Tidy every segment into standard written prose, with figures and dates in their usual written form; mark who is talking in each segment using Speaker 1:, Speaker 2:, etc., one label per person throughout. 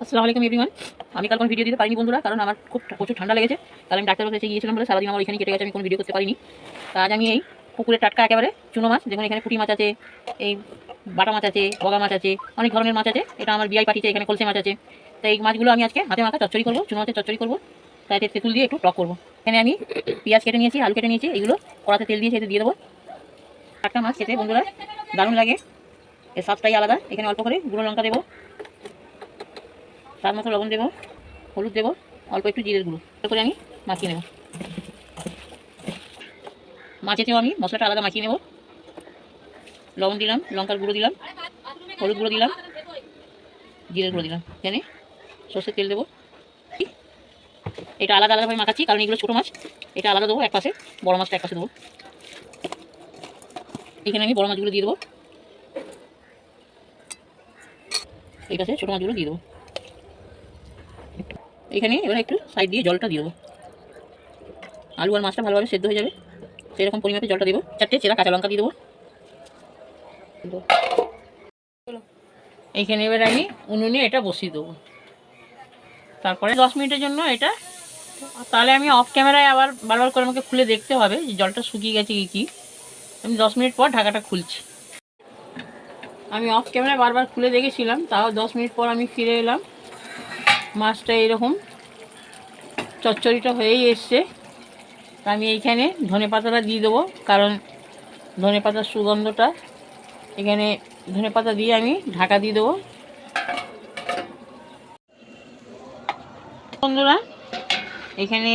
Speaker 1: আসসালামু আলাইকুম এভরিওয়ান। আমি কাল কোনো ভিডিও দিতে পারিনি বন্ধুরা, কারণ আমার খুব প্রচুর ঠান্ডা লেগেছে। কাল আমি ডাক্তারের কাছে গিয়েছিলাম বলে সারাদিন আমার এখানে কেটে গেছে, আমি কোনো ভিডিও করতে পারিনি। তা আজ আমি এই পুকুরের টাটকা একেবারে চুনো মাছ, যেমন এখানে পুঁটি মাছ আছে, এই বাটা মাছ আছে, বগা মাছ আছে, অনেক ধরনের মাছ আছে। এটা আমার বিয়াই পাঠিয়েছে, এখানে কলসে মাছ আছে। তো এই মাছগুলো আমি আজকে হাতে মাখা চচ্চড়ি করবো, চুনো মাছের চচ্চড়ি করবো। তাই তেঁতুল দিয়ে একটু টক করবো। এখানে আমি পেঁয়াজ কেটে নিয়েছি, আলু কেটে নিয়েছি, এগুলো কড়াতে তেল দিয়ে সেটা দিয়ে দেবো। টাটকা মাছ খেতে বন্ধুরা দারুণ লাগে, এর স্বাদটাই আলাদা। এখানে অল্প করে গুঁড়ো লঙ্কা দেবো, স্বাদ মতো লবণ দেবো, হলুদ দেবো, অল্প একটু জিরের গুঁড়ো করে আমি মাখিয়ে নেব। মাছেতেও আমি মশলাটা আলাদা মাখিয়ে নেব। লবণ দিলাম, লঙ্কার গুঁড়ো দিলাম, হলুদ গুঁড়ো দিলাম, জিরের গুঁড়ো দিলাম। এখানে সর্ষের তেল দেবো। এটা আলাদা আলাদাভাবে মাখাচ্ছি, কারণ এগুলো ছোটো মাছ। এটা আলাদা দেবো এক পাশে, বড়ো মাছটা এক পাশে দেবো। এখানে আমি বড়ো মাছগুলো দিয়ে দেবো, এই পাশে ছোটো মাছগুলো দিয়ে দেবো। এখানে এবার একটু সাইড দিয়ে জলটা দিয়ে দেবো। আলু আর মাছটা ভালোভাবে সেদ্ধ হয়ে যাবে, সেরকম পরিমাপে জলটা দেবো। 4টে চেরা কাঁচা লঙ্কা দিয়ে দেবো। এইখানে এবার আমি উনুনে এটা বসিয়ে দেবো। তারপরে 10 মিনিটের জন্য এটা, তাহলে আমি অফ ক্যামেরায় আবার বারবার করে আমাকে খুলে দেখতে হবে যে জলটা শুকিয়ে গেছে কি। আমি 10 মিনিট পর ঢাকাটা খুলছি। আমি অফ ক্যামেরায় বারবার খুলে দেখেছিলাম, তাও 10 মিনিট পর আমি ফিরে এলাম। মাছটা এরকম চচ্চড়িটা হয়েই এসছে। আমি এইখানে ধনেপাতাটা দিয়ে দেবো, কারণ ধনেপাতার সুগন্ধটা, এখানে ধনেপাতা দিয়ে আমি ঢাকা দিয়ে দেবো। বন্ধুরা এখানে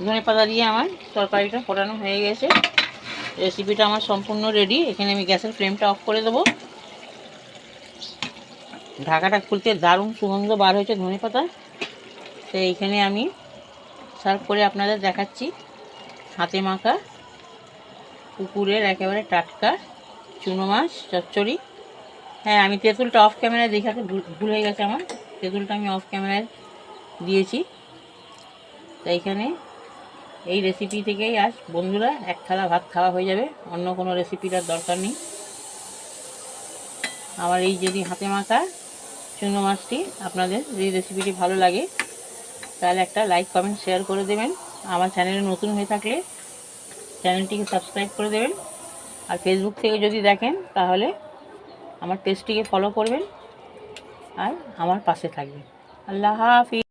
Speaker 1: ধনেপাতা দিয়ে আমার তরকারিটা ফোটানো হয়ে গেছে। রেসিপিটা আমার সম্পূর্ণ রেডি। এখানে আমি গ্যাসের ফ্লেমটা অফ করে দেবো। ঢাকাটা খুলতে দারুণ সুগন্ধ বার হয়েছে ধনেপাতা। তো এইখানে আমি সার্ভ করে আপনাদের দেখাচ্ছি হাতে মাখা পুকুরের একেবারে টাটকা চুনো মাছ চচ্চড়ি। হ্যাঁ, আমি তেঁতুলটা অফ ক্যামেরায় দেখাতে ভুল হয়ে গেছে আমার। তেঁতুলটা আমি অফ ক্যামেরায় দিয়েছি। তো এইখানে এই রেসিপি থেকেই আজ বন্ধুরা এক থালা ভাত খাওয়া হয়ে যাবে, অন্য কোনো রেসিপির আর দরকার নেই। আমার এই যদি হাতে মাখা চুনো মাছটি আপনাদের এই রেসিপিটি ভালো লাগে, তাহলে একটা লাইক কমেন্ট শেয়ার করে দেবেন। আমার চ্যানেলে নতুন হয়ে থাকলে চ্যানেলটিকে সাবস্ক্রাইব করে দেবেন। আর ফেসবুক থেকে যদি দেখেন তাহলে আমার পেজটিকে ফলো করবেন আর আমার পাশে থাকবেন। আল্লাহ হাফিজ।